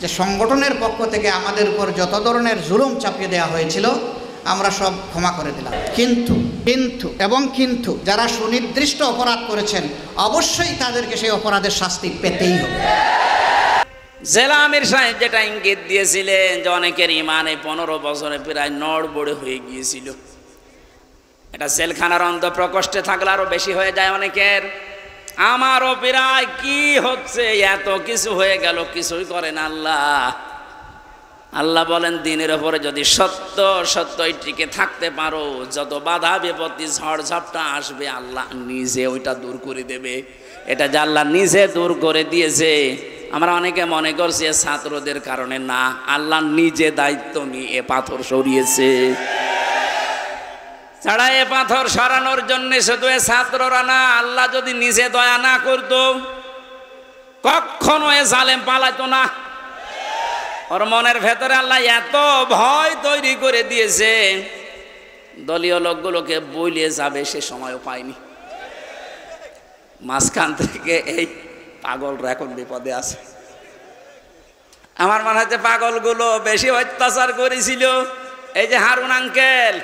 যে সংগঠনের পক্ষ থেকে আমাদের উপর যত ধরনের জুলুম চাপিয়ে দেওয়া হয়েছিল আমরা সব ক্ষমা করে দিলাম। কিন্তু যারা সুনির্দিষ্ট অপরাধ করেছেন অবশ্যই তাদেরকে সেই অপরাধের শাস্তি পেতেই হবে। জেলা আমির সাহেব যেটা ইঙ্গিত দিয়েছিলেন যে অনেকের ইমানে 15 বছরে প্রায় নড়বড়ে হয়ে গিয়েছিল, এটা জেলখানার অন্ধ প্রকোষ্ঠে থাকলে আরো বেশি হয়ে যায় অনেকের। আমারও প্রায় কি হচ্ছে, এত কিছু হয়ে গেল, কিছুই করেন আল্লাহ। আল্লাহ বলেন দিনের ওপরে যদি সত্যই টিকে থাকতে পারো, যত বাধা বিপত্তি ঝড় ঝাপটা আসবে আল্লাহ নিজে ওইটা দূর করে দেবে। এটা যে আল্লাহ নিজে দূর করে দিয়েছে, আমরা অনেকে মনে করছি ছাত্রদের কারণে, না, আল্লাহ নিজে দায়িত্ব নিয়ে এ পাথর সরিয়েছে। ছাড়া এ পাথর সরানোর জন্য শুধু এ ছাত্ররা না, আল্লাহ যদি নিজে দয়া না করতো কখনো এ জালেম পালাইতো না। ওর মনের ভেতরে আল্লাহ এত ভয় তৈরি করে দিয়েছে, দলীয় লোকগুলোকে বইলিয়ে যাবে সে সময়ও পায়নি। মাঝখান থেকে এই পাগলরা এখন বিপদে আছে। আমার মনে হচ্ছে পাগলগুলো বেশি অত্যাচার করেছিল এই যে হারুন আঙ্কেল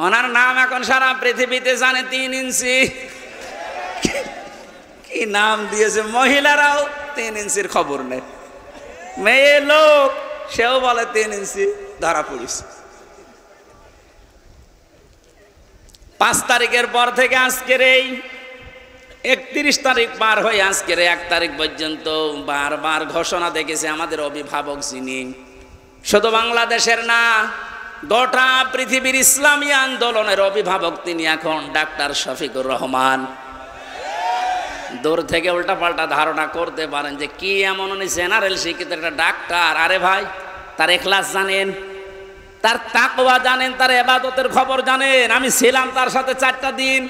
ওনার নাম এখন সারা পৃথিবীতে জানে, 3 ইঞ্চি। কি নাম দিয়েছে, মহিলারাও 3 ইঞ্চির খবর নেই, মেয়ে লোক সেও বলে 3 ইঞ্চি, ধরা পড়িস। 5 তারিখের পর থেকে আজকের এই 31 তারিখ পার হয়ে আজকের 1 তারিখ পর্যন্ত বারবার ঘোষণা দেখেছে আমাদের অভিভাবক যিনি, শুধু বাংলাদেশের না গোটা পৃথিবীর ইসলামী আন্দোলনের অভিভাবক তিনি এখন ডাক্তার শফিকুর রহমান। দূর থেকে উল্টাপাল্টা ধারণা করতে পারেন যে কি এমন উনি জেনারেল শিক্ষিত একটা ডাক্তার। আরে ভাই, তার ইখলাস জানেন, তার তাকওয়া জানেন, তার ইবাদতের খবর জানেন। আমি ছিলাম তার সাথে 4টা দিন।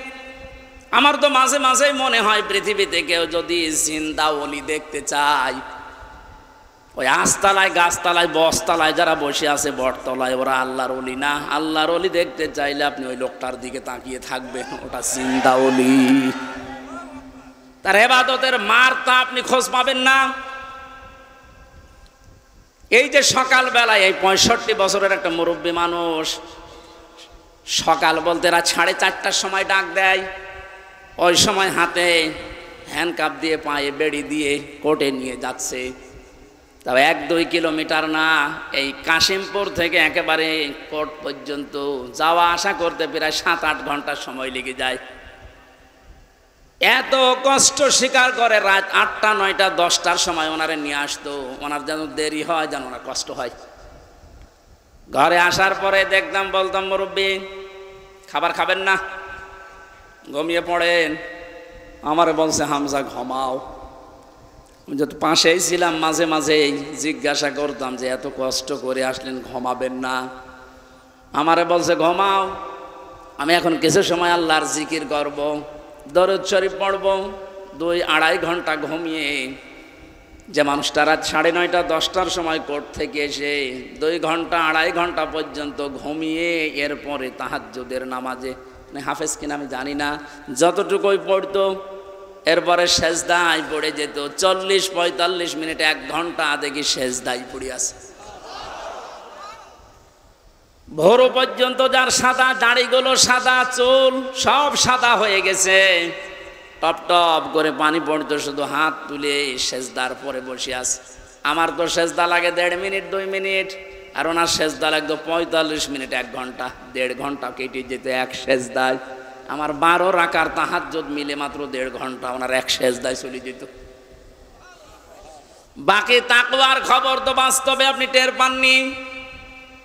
আমার তো মাঝে মাঝেই মনে হয় পৃথিবীতে কেউ যদি জিন্দা ওলি দেখতে চায়, ওই আস্তালায়, গাছতলায়, বসতলায় যারা বসে আছে বটতলায়, ওরা আল্লাহর ওলি না। আল্লাহর ওলি দেখতে চাইলে আপনি ওই লোকটার দিকে তাকিয়ে থাকবেন, ওটা জিন্দা ওলি। তার ইবাদতের মারটা আপনি খোঁজ পাবেন না। এই যে সকালবেলায় এই 65 বছরের একটা মুরব্বী মানুষ, সকাল বলতে রাত 4:30টার সময় ডাক দেয়, ওই সময় হাতে হ্যান্ডকাপ দিয়ে পায়ে বেড়ি দিয়ে কোর্টে নিয়ে যাচ্ছে। তবে 1-2 কিলোমিটার না, এই কাশিমপুর থেকে একেবারে কোর্ট পর্যন্ত যাওয়া আসা করতে প্রায় 7-8 ঘন্টার সময় লেগে যায়। এত কষ্ট স্বীকার করে রাত 8টা, 9টা, 10টার সময় ওনারে নিয়ে আসতো। ওনার যেন দেরি হয়, যেন ওনার কষ্ট হয়। ঘরে আসার পরে দেখতাম, বলতাম মুরব্বী খাবার খাবেন না, ঘুমিয়ে পড়েন। আমারে বলছে হামজা ঘুমাও। যত পাশেই ছিলাম মাঝে মাঝেই জিজ্ঞাসা করতাম যে এত কষ্ট করে আসলেন, ঘুমাবেন না? আমারে বলছে ঘুমাও, আমি এখন কিছু সময় আল্লাহর জিকির করব, দরুদ শরীফ পড়ব। 2-2.5 ঘন্টা ঘুমিয়ে যে মানুষটা রাত 9:30, 10টার সময় কোর্ট থেকে এসে 2 ঘন্টা 2.5 ঘন্টা পর্যন্ত ঘুমিয়ে এরপরে তাহাজ্জুদের নামাজে, হাফেজ কিনা আমি জানি না, যতটুকুই পড়তো এরপরে সেজদায় পড়ে যেত। 40-45 মিনিট, 1 ঘন্টা দেখি সেজদায় পড়ে আছে। ভোর পর্যন্ত যার সাদা দাড়িগুলো, সাদা চুল সব সাদা হয়ে গেছে, টপ টপ করে পানি পড়তো, শুধু হাত তুলে সেজদার পরে বসে আছে। আমার তো সেজদা লাগে 1.5 মিনিট 2 মিনিট, আর ওনার সেজদা লাগতো 45 মিনিট 1 ঘন্টা। 1.5 ঘন্টা কেটে যেত এক সেজদায়। আমার 12 রাকার তাহাজ্জুদ মিলে মাত্র 1.5 ঘন্টা ওনার এক সেজদায় চলে যেত। বাকি তাকওয়ার খবর তো বাস্তবে আপনি টের পাননি।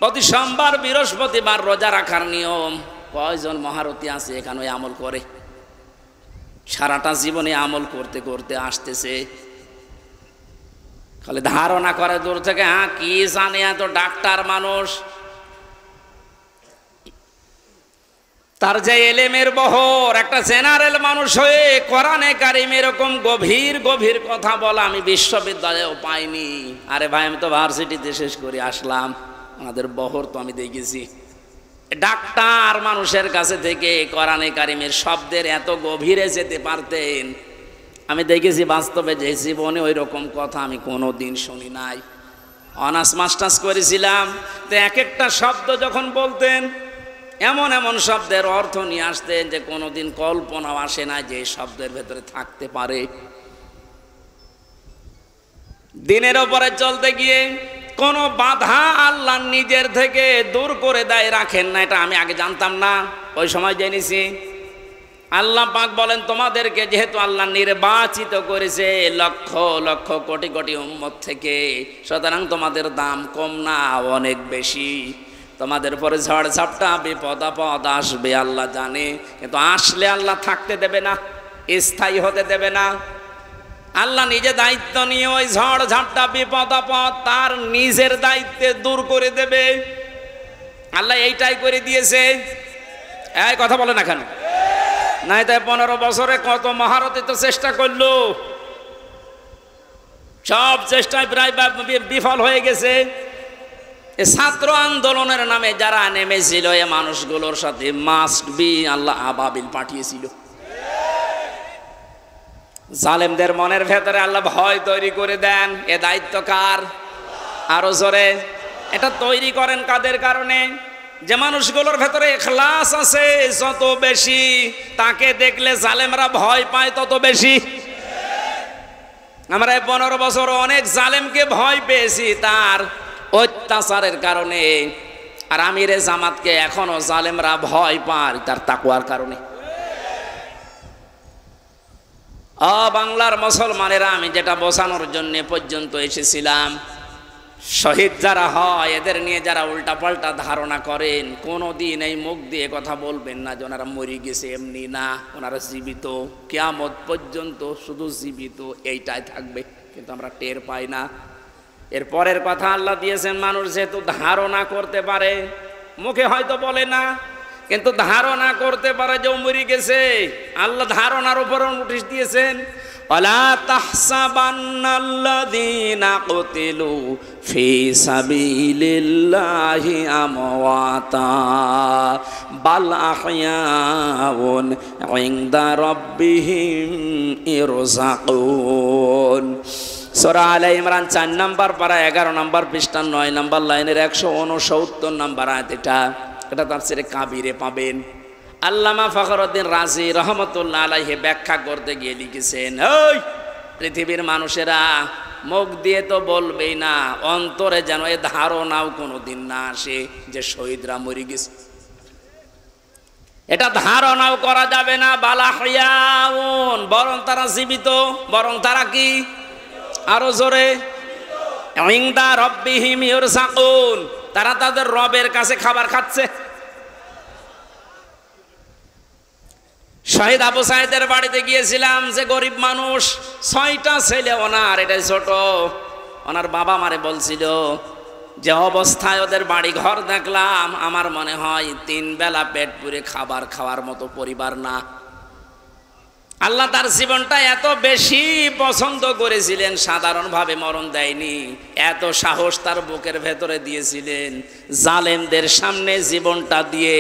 প্রতি সোমবার, বৃহস্পতিবার রোজা রাখার নিয়ম, কয়জন মহারথী আছে এখানে আমল করে? সারাটা জীবনে আমল করতে করতে আসতেছে, খালি ধারণা করে দূর থেকে, হ্যাঁ কি জানে এত ডাক্তার মানুষ। তার যে এলেমের বহর, একটা জেনারেল মানুষ হয়ে কোরআনে কারিম এরকম গভীর গভীর কথা বলা আমি বিশ্ববিদ্যালয়েও পাইনি। আরে ভাই, আমি তো ভার্সিটিতে শেষ করে আসলাম, আমাদের বহর তো আমি দেখেছি। ডাক্তার মানুষের কাছে থেকে কোরআনে কারিমের শব্দের এত গভীরে যেতে পারতেন, আমি দেখেছি বাস্তবে যে জীবনে ওই রকম কথা আমি কোনো দিন শুনি নাই। অনার্স মাস্টার্স করেছিলাম, তো এক একটা শব্দ যখন বলতেন এমন এমন শব্দের অর্থ নিয়ে আসতেন যে কোনোদিন কল্পনাও আসে না যে এই শব্দের ভেতরে থাকতে পারে। দিনের ওপরে চলতে গিয়ে কোনো বাধা আল্লাহ নিজের থেকে দূর করে দেয়, রাখেন না। এটা আমি আগে জানতাম না, ওই সময় জেনেছি। আল্লাহ পাক বলেন তোমাদেরকে যেহেতু আল্লাহ নির্বাচিত করেছে লক্ষ লক্ষ কোটি কোটি উম্মত থেকে, সুতরাং তোমাদের দাম কম না, অনেক বেশি। তোমাদের পরে ঝড় ঝাপটা বিপদ আপদ আসবে আল্লাহ জানে, কিন্তু আসলে আল্লাহ থাকতে দেবে না, স্থায়ী হতে দেবে না। আল্লাহ নিজে দায়িত্ব নিয়ে ওই ঝড় ঝাপটা বিপদ আপদ তার নিজের দায়িত্বে দূর করে দেবে। আল্লাহ এইটাই করে দিয়েছে। এই কথা বলে না কেন? নাই তাই 15 বছরে কত মহারথী তো চেষ্টা করলো, সব চেষ্টায় প্রায় বিফল হয়ে গেছে। ছাত্র আন্দোলনের নামে যারা নেমেছিল এ মানুষগুলোর সাথে মাস্ট বি আল্লাহ আবাবিল পাঠিয়েছিল। জালেমদের মনের ভেতরে আল্লাহ ভয় তৈরি করে দেন। এ দায়িত্ব কার? আরো জোরে। এটা তৈরি করেন কাদের কারণে? যে মানুষগুলোর ভেতরে ইখলাস আছে যত বেশি, তাকে দেখলে জালেমরা ভয় পায় তত বেশি। আমরা 15 বছর অনেক জালেমকে ভয় পেয়েছি তার অত্যাচারের কারণে, আর আমিরে জামাতকে এখনো জালেমরা ভয় পায় তার তাকওয়ার কারণে। বাংলার মুসলমানেরা, আমি যেটা বোঝানোর জন্য পর্যন্ত এসেছিলাম, শহীদ যারা হয় এদের নিয়ে যারা উল্টাপাল্টা ধারণা করেন, কোনোদিন এই মুখ দিয়ে কথা বলবেন না যে ওনারা মরে গেছে, এমনি না, ওনারা জীবিত, কিয়ামত পর্যন্ত শুধু জীবিত এইটাই থাকবে, কিন্তু আমরা টের পাই না। এর পরের কথা আল্লাহ দিয়েছেন, মানুষ যেহেতু ধারণা করতে পারে, মুখে হয়তো বলে না, কিন্তু ধারণা করতে পারে যে ও মরে গেছে। আল্লাহ ধারণার উপর নোটিশ দিয়েছেন, ওয়ালা তাহসাবান্নাল্লাযীনা কুতিলু ফি সাবিলিল্লাহি আমওয়াতা বাল আহইয়াউন ইনদা রাব্বিহিম ইরযাকুন। সূরা আলে ইমরান 4 নম্বর পারা 11 নম্বর পৃষ্ঠা 9 নম্বর লাইনের 169 নম্বর আয়াত। এটা তাফসীরে কাবিরে পাবেন। আল্লামা ফখরুদ্দিন রাজি রহমতুল্লাহ আলাইহি ব্যাখ্যা করতে গিয়ে লিখেছেন, ওই পৃথিবীর মানুষেরা মুখ দিয়ে তো বলবেই না, অন্তরে যেন এ ধারণাও কোনোদিন না আসে যে শহীদরা মরে গেছে। এটা ধারণাও করা যাবে না। বালাহিয়াউন, বরং তারা জীবিত, বরং তারা কি? আরো জোরে। ইনদা রাব্বিহিম ইরযাকুন, তারা তাদের রবের কাছে খাবার খাচ্ছে। শহীদ আবু সাইদের বাড়িতে গিয়েছিলাম, যে গরিব মানুষ, 6টা ছেলে ওনার, এটাই ছোট। ওনার বাবা মারে বলছিল যে অবস্থায় ওদের বাড়ি ঘর দেখলাম, আমার মনে হয় 3 বেলা পেট পুরে খাবার খাওয়ার মতো পরিবার না। আল্লাহ তার জীবনটা এত বেশি পছন্দ করেছিলেন, সাধারণভাবে মরণ দেয়নি, এত সাহস তার বুকের ভেতরে দিয়েছিলেন, জালেমদের সামনে জীবনটা দিয়ে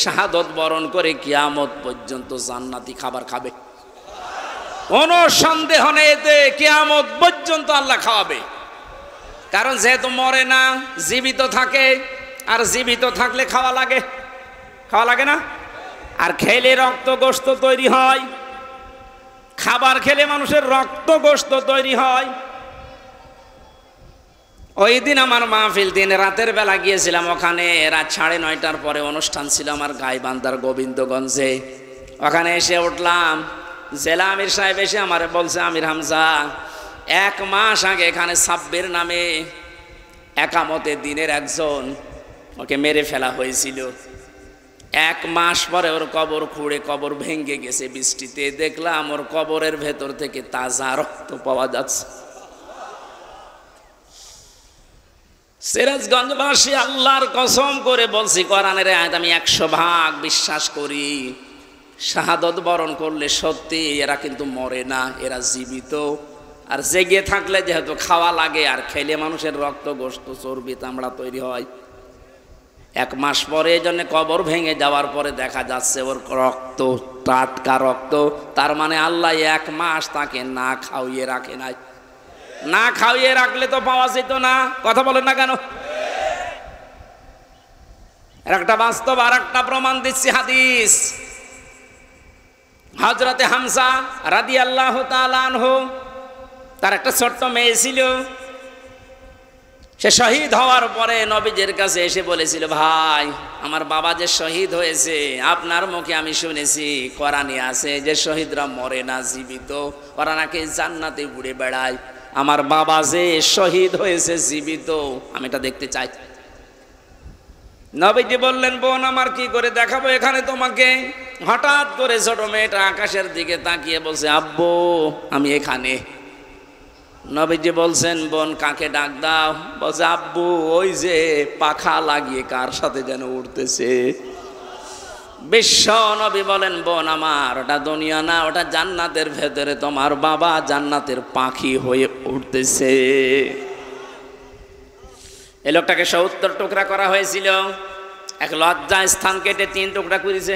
শাহাদত বরণ করে কিয়ামত পর্যন্ত জান্নাতি খাবার খাবে। কোনো সন্দেহ নেই এতে, কিয়ামত পর্যন্ত আল্লাহ খাওয়াবে। কারণ যেহেতু মরে না, জীবিত থাকে, আর জীবিত থাকলে খাওয়া লাগে, খাওয়া লাগে না? আর খেলে রক্ত গোশত তৈরি হয়, খাবার খেলে মানুষের রক্ত গোশত তৈরি হয়। ওই দিন আমার মাহফিল, দিন রাতের বেলা গিয়েছিলাম ওখানে, রাত 9:30টার পরে অনুষ্ঠান ছিল আমার গাইবান্ধার গোবিন্দগঞ্জে। ওখানে এসে উঠলাম, জেলা আমির সাহেব এসে আমারে বলছে, আমির হামজা, 1 মাস আগে এখানে সাব্বির নামে একামতে দিনের একজন, ওকে মেরে ফেলা হয়েছিল। 1 মাস পরে ওর কবর খুঁড়ে কবর ভেঙে গেছে বৃষ্টিতে, দেখলাম ওর কবরের ভেতর থেকে তাজা রক্ত পাওয়া যাচ্ছে। সিরাজগঞ্জবাসী, আল্লাহর কসম করে বলছি, কোরআনের আয়াত আমি 100% বিশ্বাস করি। শাহাদত বরণ করলে সত্যি এরা কিন্তু মরে না, এরা জীবিত। আর জেগে থাকলে যেহেতু খাওয়া লাগে, আর খেলে মানুষের রক্ত গোশত চর্বি চামড়া তৈরি হয়। 1 মাস পরে এই জন্য কবর ভেঙে যাওয়ার পরে দেখা যাচ্ছে ওর রক্ত, টাটকা রক্ত। তার মানে আল্লাহ 1 মাস তাকে না খাওয়িয়ে রাখে নাই। না খাওয়িয়ে রাখলে তো পাওয়া যেত না। কথা বলেন না কেন? একটা বাস্তব, আর একটা প্রমাণ দিচ্ছি হাদিস। হযরতে হামজা রাদিয়াল্লাহু তাআলা আনহু, তার একটা ছোট্ট মেয়ে ছিল। সে শহীদ হওয়ার পরে নবীজির কাছে এসে বলেছিল, ভাই আমার বাবা যে শহীদ হয়েছে, আপনার মুখে আমি শুনেছি, কোরআনে আছে যে শহীদরা মরে না, জীবিত, ওরা নাকি জান্নাতে ঘুরে বেড়ায়। আমার বাবা যে শহীদ হয়েছে জীবিত, আমি এটা দেখতে চাই। নবীজি বললেন, বোন আমার কি করে দেখাবো এখানে তোমাকে? হঠাৎ করে ছোট মেয়েটা আকাশের দিকে তাকিয়ে বলছে, আব্বু আমি এখানে। নবীজি বলছেন, বোন কাকে ডাক দাও? বলছে, আব্বু ওই যে পাখা লাগিয়ে কার সাথে যেন উঠতেছে। বিশ্ব নবী বলেন, বোন আমার ওটা দুনিয়া না, ওটা জান্নাতের ভেতরে তোমার বাবা জান্নাতের পাখি হয়ে উঠতেছে। এই লোকটাকে 70 টুকরা করা হয়েছিল। এক লজ্জা স্থান কেটে 3 টুকরা করেছে।